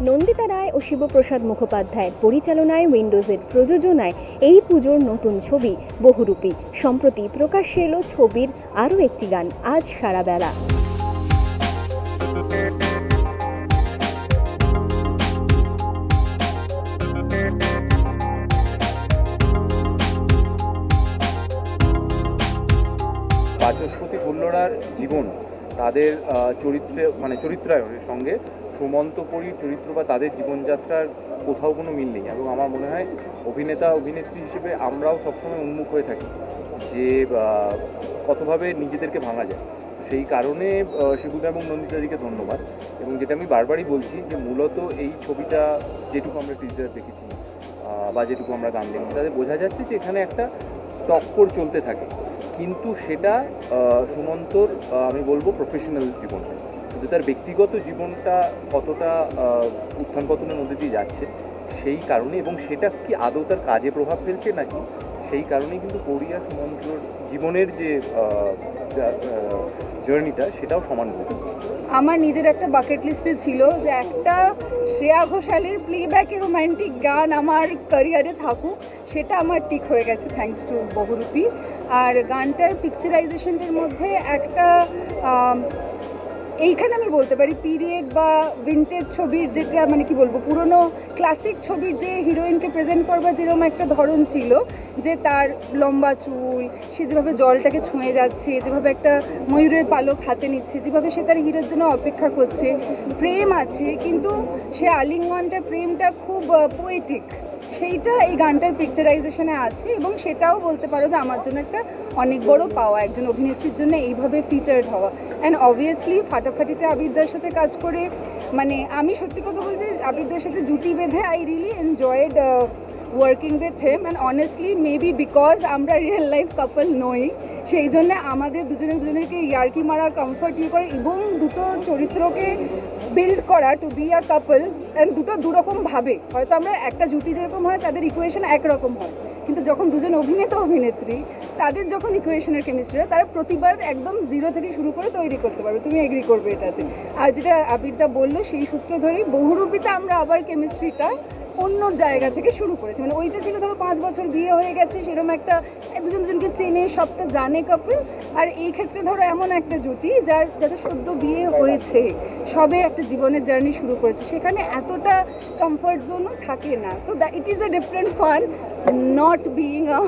নন্দিতা রায় ও শিবপ্রসাদ মুখোপাধ্যায়ের পরিচালনায় উইন্ডোজের প্রযোজনায় এই পুজোর নতুন ছবি বহুরূপী সম্প্রতি প্রকাশ্যে এলো ছবির আরও একটি গান আজ সারাবেলা। বাচস্পতি ভুল্লরার জীবন তাদের চরিত্রায়নের সঙ্গে সুমন্তপুরীর চরিত্র বা তাদের জীবনযাত্রার কোথাও কোনো মিল নেই। এবং আমার মনে হয় অভিনেতা অভিনেত্রী হিসেবে আমরাও সবসময় উন্মুখ হয়ে থাকি যে কতভাবে নিজেদেরকে ভাঙা যায়। সেই কারণে শিবুদা এবং নন্দিতাদিকে ধন্যবাদ। এবং যেটা আমি বারবারই বলছি যে মূলত এই ছবিটা যেটুকু আমরা টিজার দেখেছি বা যেটুকু আমরা গান দেখেছি তাতে বোঝা যাচ্ছে যে এখানে একটা টক্কর চলতে থাকে, কিন্তু সেটা সুমন্তর আমি বলবো প্রফেশনাল জীবন, কিন্তু তার ব্যক্তিগত জীবনটা কতটা উত্থান পতনের মধ্যে দিয়ে যাচ্ছে সেই কারণে, এবং সেটা কি আদৌ তার কাজে প্রভাব ফেলছে নাকি সেই কারণেই কিন্তু কোরিয়া সুমন্তর জীবনের যে জার্নিটা সেটাও সমান হবে। আমার নিজের একটা বাকেট লিস্টে ছিল যে একটা শ্রেয়া ঘোষালের প্লেব্যাকে রোম্যান্টিক গান আমার ক্যারিয়ারে থাকুক, সেটা আমার টিক হয়ে গেছে থ্যাঙ্কস টু বহুরূপী। আর গানটার পিকচারাইজেশনটার মধ্যে একটা এইখানে আমি বলতে পারি পিরিয়ড বা ভিন্টেজ ছবির যেটা মানে কি বলবো পুরনো ক্লাসিক ছবির যে হিরোইনকে প্রেজেন্ট করবার যেরকম একটা ধরন ছিল, যে তার লম্বা চুল, সে যেভাবে জলটাকে ছুঁয়ে যাচ্ছে, যেভাবে একটা ময়ূরের পালক হাতে নিচ্ছে, যেভাবে সে তার হিরোর জন্য অপেক্ষা করছে, প্রেম আছে কিন্তু সে আলিঙ্গনটা প্রেমটা খুব পোয়েটিক, সেইটা এই গানটার পিকচারাইজেশনে আছে। এবং সেটাও বলতে পারো যে আমার জন্য একটা অনেক বড় পাওয়া একজন অভিনেত্রীর জন্য এইভাবে ফিচার্ড হওয়া। অ্যান্ড অবভিয়াসলি ফাটাফাটিতে আবিরদার সাথে কাজ করে মানে আমি সত্যি কথা বলছি আবিরদার সাথে জুটি বেঁধে I really enjoyed working with him. And honestly maybe because আমরা রিয়েল লাইফ কাপল নই, সেই জন্য আমাদের দুজনেরকে ইয়ার্কি মারা কমফর্ট করে এবং দুটো চরিত্রকে বিল্ড করা to be a couple. And দুটো দুরকমভাবে হয়তো আমরা একটা জুটি যেরকম হয় তাদের ইকুয়েশন একরকম হয়, কিন্তু যখন দুজন অভিনেতা অভিনেত্রী তাদের যখন ইকুয়েশনের কেমিস্ট্রি হয় তারা প্রতিবার একদম জিরো থেকে শুরু করে তৈরি করতে পারবে, তুমি এগ্রি করবে এটাতে। আর যেটা আবিরদা বললো সেই সূত্র ধরেই বহুরূপীতে আমরা আবার কেমিস্ট্রিটা অন্য জায়গা থেকে শুরু করেছি। মানে ওইটা ছিল ধরো 5 বছর বিয়ে হয়ে গেছে সেরকম একটা দুজনকে চেনে সবটা জানে কাপল, আর এই ক্ষেত্রে ধরো এমন একটা জুটি যাদের সদ্য বিয়ে হয়েছে সবে একটা জীবনের জার্নি শুরু করেছে, সেখানে এতটা কমফর্ট জোনও থাকে না। তো it is a different fun not being a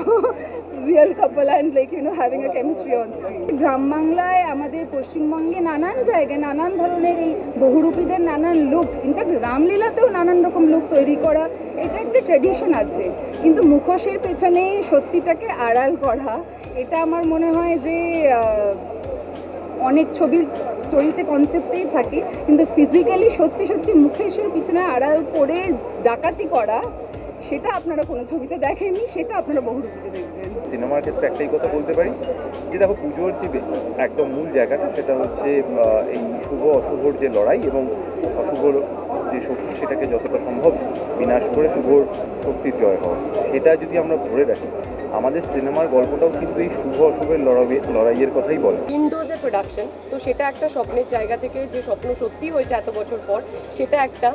real couple and like you know having a chemistry on screen. গ্রাম বাংলায় আমাদের পশ্চিমবঙ্গে নানান জায়গায় নানান ধরনের এই বহুরূপীদের নানান লুক, ইনফ্যাক্ট রামলীলাতেও নানান রকম লুক তৈরি করা, এটা একটা ট্র্যাডিশন আছে। কিন্তু মুখোশের পেছনে সত্যিটাকে আড়াল করা, এটা আমার মনে হয় যে অনেক ছবির স্টোরিতে কনসেপ্টেই থাকে, কিন্তু ফিজিক্যালি সত্যি সত্যি মুখোশের পিছনে আড়াল করে ডাকাতি করা সেটা আপনারা কোনো ছবিতে দেখেননি, সেটা আপনারা বহুরূপীতে দেখবেন। সিনেমার ক্ষেত্রে একটাই কথা বলতে পারি যে দেখো পুজোর যে একদম মূল জায়গাটা সেটা হচ্ছে এই শুভ অশুভর যে লড়াই এবং অশুভর যে শক্তি সেটাকে যতটা সম্ভব বিনাশ করে শুভর শক্তির জয় হওয়া, সেটা যদি আমরা ধরে রাখি আমাদের সিনেমার গল্পটাও কিন্তু এই শুভ অশুভের লড়াইয়ের কথাই বলে। উইন্ডোজের প্রোডাকশন তো সেটা একটা স্বপ্নের জায়গা থেকে যে স্বপ্ন সত্যি হয়েছে এত বছর পর, সেটা একটা।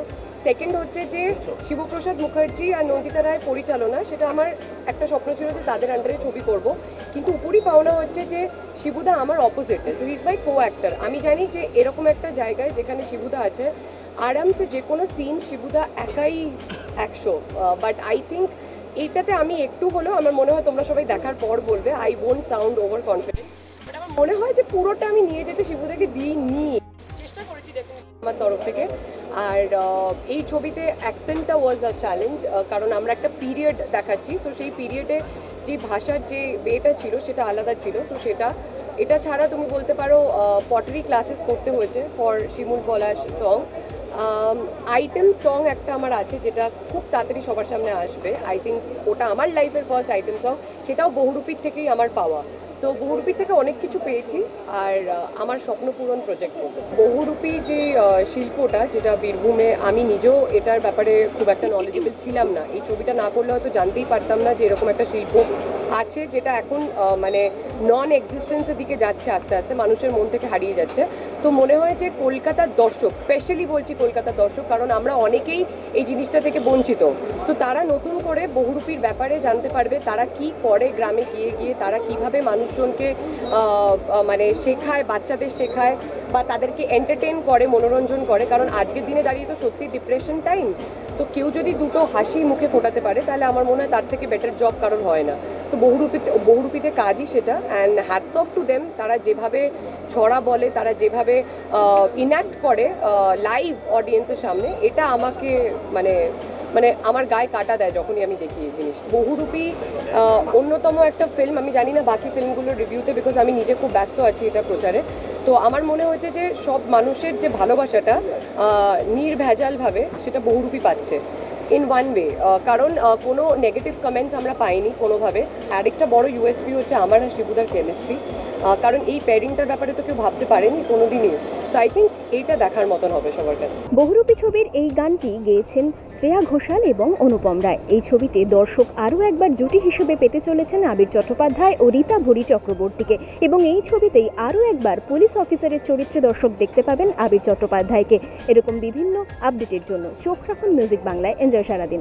সেকেন্ড হচ্ছে যে শিবপ্রসাদ মুখার্জি আর নন্দিতা রায়ের পরিচালনা, সেটা আমার একটা স্বপ্ন ছিল যে তাদের আন্ডারে ছবি করব, কিন্তু উপরই পাওনা হচ্ছে যে শিবুদা আমার অপোজিটে, so he is my co actor. আমি জানি যে এরকম একটা জায়গায় যেখানে শিবুদা আছে আরামসে যে কোনো সিন শিবুদা একাই 100, বাট আই থিঙ্ক এইটাতে আমি একটু হলেও আমার মনে হয় তোমরা সবাই দেখার পর বলবে I won't sound over confident, but আমার মনে হয় যে পুরোটা আমি নিয়ে যেতে শিবুদাকে দিইনি, চেষ্টা করেছি ডেফিনেটলি আমার তরফ থেকে। আর এই ছবিতে অ্যাকসেন্টটা ওয়াজ আ চ্যালেঞ্জ, কারণ আমরা একটা পিরিয়ড দেখাচ্ছি, সো সেই পিরিয়ডে যে ভাষার যে ওয়েটা ছিল সেটা আলাদা ছিল। তো এটা ছাড়া তুমি বলতে পারো পটারি ক্লাসেস করতে হয়েছে for Shimul Palash song. Item song একটা আমার আছে যেটা খুব তাড়াতাড়ি সবার সামনে আসবে, আই থিঙ্ক ওটা আমার লাইফের ফার্স্ট আইটেম সং, সেটাও বহুরূপীর থেকেই আমার পাওয়া। তো বহুরূপীর থেকে অনেক কিছু পেয়েছি, আর আমার স্বপ্ন পূরণ প্রজেক্ট করবো। বহুরূপী যে শিল্পটা যেটা বীরভূমে, আমি নিজেও এটার ব্যাপারে খুব একটা নলেজেবল ছিলাম না, এই ছবিটা না করলে হয়তো জানতেই পারতাম না যে এরকম একটা শিল্প আছে যেটা এখন মানে নন এক্সিস্টেন্সের দিকে যাচ্ছে, আস্তে আস্তে মানুষের মন থেকে হারিয়ে যাচ্ছে। তো মনে হয় যে কলকাতার দর্শক, স্পেশালি বলছি কলকাতার দর্শক, কারণ আমরা অনেকেই এই জিনিসটা থেকে বঞ্চিত, সো তারা নতুন করে বহুরূপীর ব্যাপারে জানতে পারবে, তারা কি করে গ্রামে গিয়ে গিয়ে, তারা কিভাবে মানুষজনকে মানে শেখায়, বাচ্চাদের শেখায় বা তাদেরকে এন্টারটেন করে, মনোরঞ্জন করে। কারণ আজকের দিনে দাঁড়িয়ে তো সত্যি ডিপ্রেশন টাইম, তো কেউ যদি দুটো হাসি মুখে ফোটাতে পারে তাহলে আমার মনে হয় তার থেকে বেটার জব কারণ হয় না। সো বহুরূপীতে কাজই সেটা, and hats off to them. তারা যেভাবে ছড়া বলে, তারা যেভাবে ইনঅ্যাক্ট করে লাইভ অডিয়েন্সের সামনে, এটা আমাকে মানে মানে আমার গায়ে কাটা দেয় যখনই আমি দেখি এই জিনিস। বহুরূপী অন্যতম একটা ফিল্ম, আমি জানি না বাকি ফিল্মগুলোর রিভিউতে, বিকজ আমি নিজে খুব ব্যস্ত আছি এটা প্রচারে। তো আমার মনে হয়েছে যে সব মানুষের যে ভালোবাসাটা নির্ভেজালভাবে সেটা বহুরূপী পাচ্ছে ইন ওয়ান ওয়ে, কারণ কোনো নেগেটিভ কমেন্টস আমরা পাইনি কোনোভাবে। আরেকটা বড় ইউএসপি হচ্ছে আমার আর শিবুদার কেমিস্ট্রি, কারণ এই পেয়ারিংটার ব্যাপারে তো কেউ ভাবতে পারেনি কোনোদিনই। সো আই থিঙ্ক এইটা দেখার মতন হবে সবার কাছে। বহুরূপী ছবির এই গানটি গেয়েছেন শ্রেয়া ঘোষাল এবং অনুপম রায়। এই ছবিতে দর্শক আরও একবার জুটি হিসেবে পেতে চলেছেন আবির চট্টোপাধ্যায় ও রীতা ভরি চক্রবর্তীকে, এবং এই ছবিতেই আরও একবার পুলিশ অফিসারের চরিত্রে দর্শক দেখতে পাবেন আবির চট্টোপাধ্যায়কে। এরকম বিভিন্ন আপডেটের জন্য চোখ রাখুন মিউজিক বাংলায়। এনজয় সারাদিন।